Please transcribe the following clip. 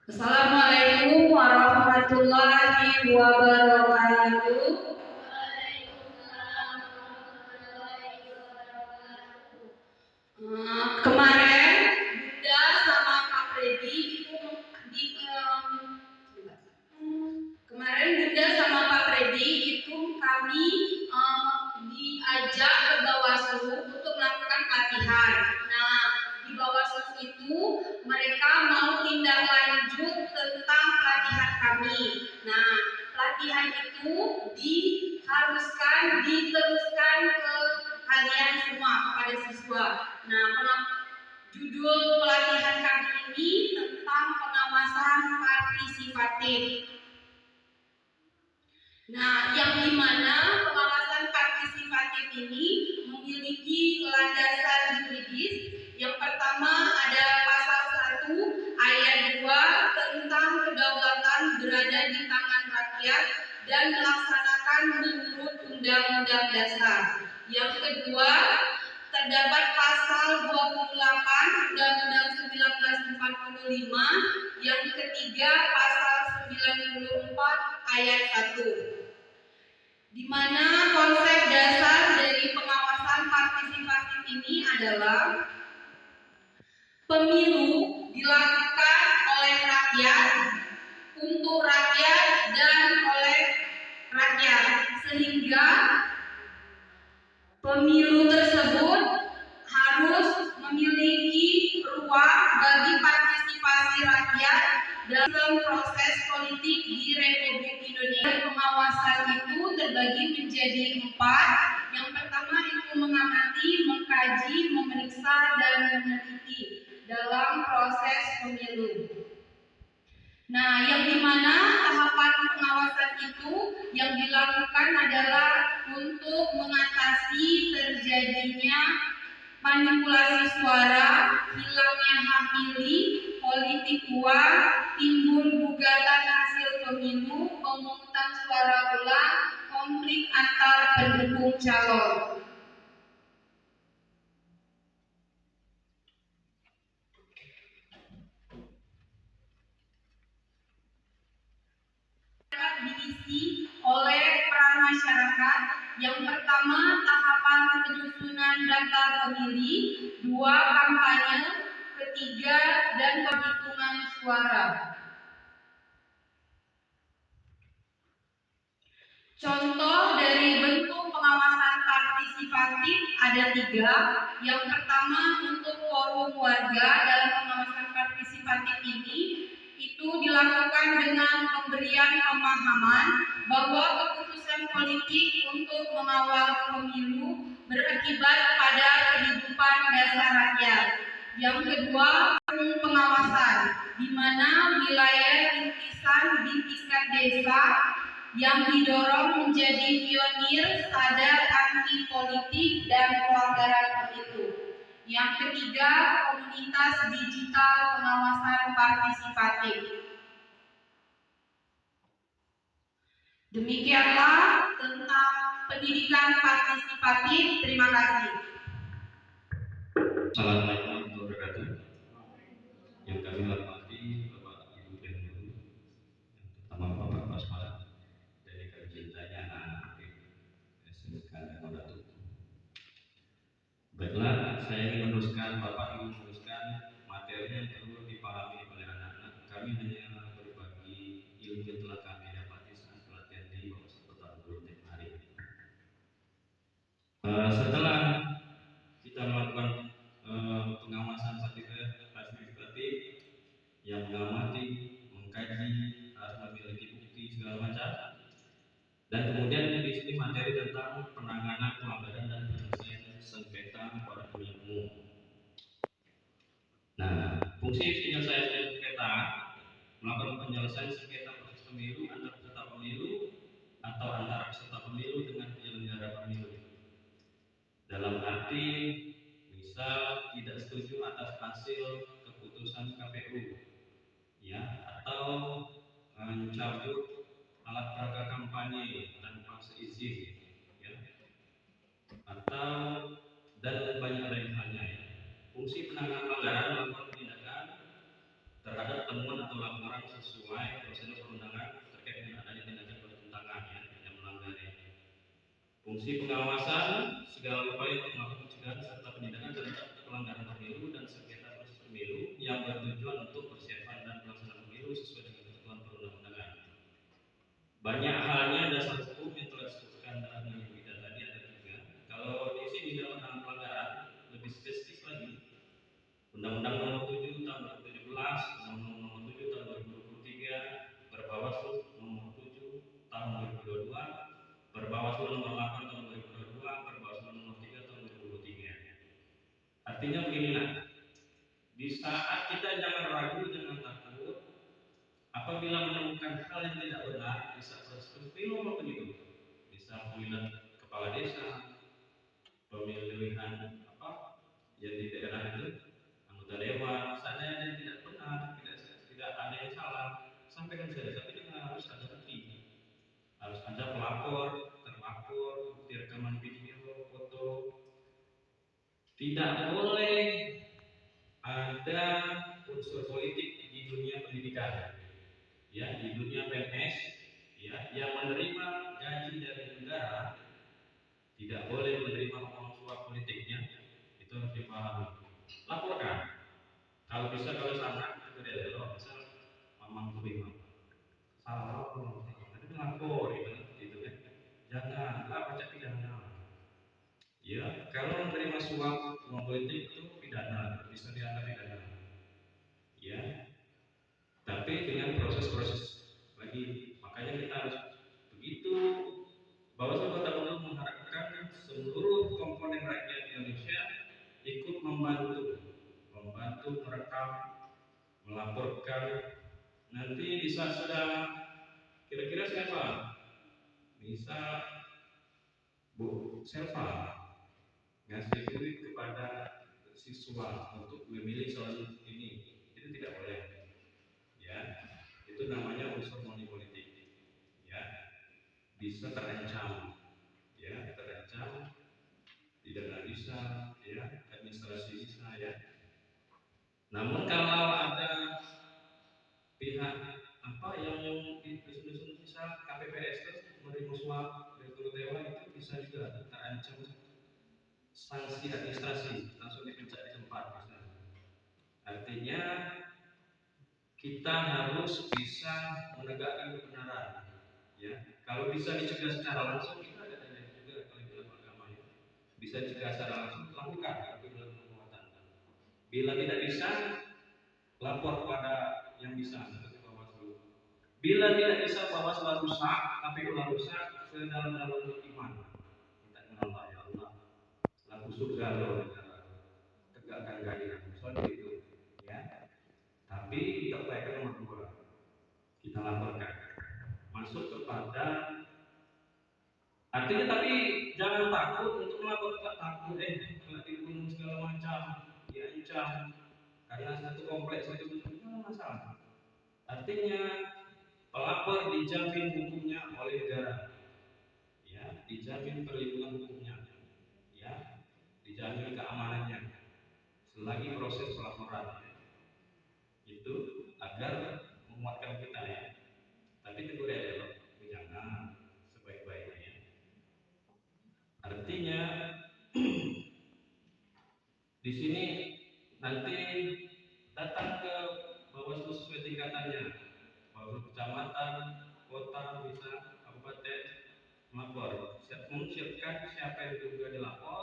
Assalamualaikum warahmatullahi wabarakatuh. Kemarin Bunda sama Kak Freddy itu di kemarin Bunda sama Pak Freddy itu kami diajak ke Bawaslu untuk melakukan pelatihan. Nah, di Bawaslu itu mereka mau tindak lanjut tentang pelatihan kami. Nah, pelatihan itu diteruskan ke kalian semua, kepada siswa. Nah, judul pelatihan kami ini tentang pengawasan partisipatif. Nah, yang dimana pengawasan partisipatif ini memiliki landasan yuridis. Yang pertama ada pasal 1 ayat 2 tentang kedaulatan berada di tangan rakyat dan melaksanakan menurut Undang-Undang Dasar. Yang kedua terdapat pasal 28 Undang-Undang 1945. Yang ketiga pasal 94 ayat 1. Di mana konsep dasar dari pengawasan partisipatif ini adalah pemilu dilakukan oleh rakyat, untuk rakyat dan oleh rakyat, sehingga pemilu tersebut harus memiliki ruang bagi partisipasi rakyat dalam proses politik di Republik Indonesia. Pengawasan itu terbagi menjadi 4. Yang pertama itu mengamati, mengkaji, memeriksa, dan meneliti dalam proses pemilu. Nah, yang dimana tahapan pengawasan itu yang dilakukan adalah untuk mengatasi terjadinya manipulasi suara, hilangnya hak pilih, politik uang, timbul gugatan hasil pemilu, pemungutan suara ulang, konflik antar pendukung calon. Diisi oleh peran masyarakat. Yang pertama tahapan penyusunan daftar pemilih, 2 kampanye, ketiga dan penghitungan suara. Contoh dari bentuk pengawasan partisipatif ada 3. Yang pertama untuk forum warga. Dalam pengawasan partisipatif ini itu dilakukan dengan pemberian pemahaman bahwa keputusan politik untuk mengawal pemilu berakibat pada kehidupan dasar rakyat. Yang kedua, pengawasan, di mana wilayah rintisan di tingkat desa yang didorong menjadi pionir sadar anti politik dan pelanggaran pemilu. Yang ketiga, komunitas digital pengawasan partisipatif. Demikianlah tentang pendidikan partisipatif. Terima kasih. Assalamualaikum warahmatullahi wabarakatuh. Yang kami hormati Bapak Ibu dan Guru, yang terutama Bapak Basmala dari Kerjanya Anak SMK Modatu. Baiklah, saya ingin meneruskan, Bapak Ibu meneruskan materi yang perlu dipahami oleh anak-anak. Kami hanya berbagi ilmu yang telah kami dapati saat pelatihan di Bawaslu Kota Bogor hari. Setelah kita melakukan pengawasan partisipatif yang mengamati, mengkaji, harus memiliki bukti segala macam, dan kemudian di sini materi tentang penanganan pelanggaran dan penyelesaian sengketa pada pemilihan umum. Nah, fungsi penyelesaian sengketa melakukan penyelesaian sengketa proses pemilu antar peserta pemilu atau antara peserta pemilu dengan penyelenggara pemilu. Dalam arti misal tidak setuju atas hasil keputusan KPU, ya, atau mencabut alat peraga kampanye tanpa seizin, ya, atau dan banyak lain halnya. Ya. Fungsi penanganan pelanggaran melakukan tindakan terhadap temuan atau laporan sesuai prosedur perundangan terkait dengan adanya tindakan bertentangan yang melanggar. Fungsi pengawasan segala upaya untuk melakukan pencegahan serta penindakan terhadap pelanggaran pemilu dan sengketa proses pemilu yang bertujuan untuk persiapan dan pelaksanaan pemilu sesuai dengan ketentuan perundang-undangan. Banyak halnya dasar hukum yang telah disebutkan dalam yang kita tadi ada juga. Kalau di sini dalam hal pelanggaran lebih spesifik lagi, Undang-Undang Nomor 7 Tahun 2017, Undang-Undang Nomor 7 Tahun 2023, Perbawaslu Nomor 7 Tahun 2022, Perbawaslu Nomor 8 Tahun 2022, Perbawaslu Nomor 3 Tahun 2023. Artinya begini nak, di saat kita jangan ragu, jangan takut, apabila menemukan hal yang tidak benar, bisa proses pemilu maupun itu, bisa pemilihan kepala desa, pemilihan yang di daerah itu, anggota dewan, misalnya yang tidak benar, tidak ada yang salah, sampaikan saja, tapi dengan harus ada bukti, harus ada pelapor, terlapor, bukti rekaman video, foto. Tidak boleh ada unsur politik di dunia pendidikan, di dunia PNS, yang menerima gaji dari negara tidak boleh menerima uang suap politiknya. Itu harus dipahami. Laporkan. Kalau bisa, kalau salah, itu dia loh. Misal mamang terima salah, tapi lapor gitu kan. Jangan baca pidana. Kalau menerima suap uang politik itu pidana, bisa dianggap pidana. Tapi dengan proses-proses lagi, makanya kita harus begitu. Bawaslu Kota Bandung mengharapkan seluruh komponen rakyat Indonesia ikut membantu merekam, melaporkan. Nanti bisa sudah kira-kira siapa? Bisa Bu Selva ngasih duit kepada siswa untuk memilih soal ini, itu tidak boleh. Itu namanya unsur money politik. Bisa terancam, terancam, tidak bisa, administrasi bisa, Namun kalau ada pihak yang di dusun-dusun misal KPPS itu menerima suap dari dewan, itu bisa juga terancam sanksi administrasi, langsung dipecat di tempat misalnya. Artinya kita harus bisa menegakkan kebenaran. Kalau bisa dicegah secara langsung, kita ada juga kalau dalam agama bisa dicegah secara langsung, lakukan tapi dalam penguatan. Bila tidak bisa, lapor kepada yang bisa, seperti Bawaslu. Bila tidak bisa, Bawaslu rusak, KPU rusak, sedalam-dalam iman. Minta dengan Allah, ya Allah, laku surga loh, tegakkan keadilan. Soal itu, Tapi kita upayakan nomor 2, kita laporkan. Masuk kepada, artinya tapi jangan takut untuk melaporkan, takut kalau dibunuh segala macam, diancam karena satu kompleks itu masalah. Artinya pelapor dijamin hukumnya oleh negara, dijamin perlindungan hukumnya, dijamin keamanannya selagi proses pelaporan itu agar menguatkan kita Tapi tegur loh, jangan sebaik-baiknya. Artinya di sini nanti datang ke Bawaslu sesuai tingkatannya, Bawaslu kecamatan, kota, bisa kabupaten, melapor. Mensiapkan siapa yang juga dilapor,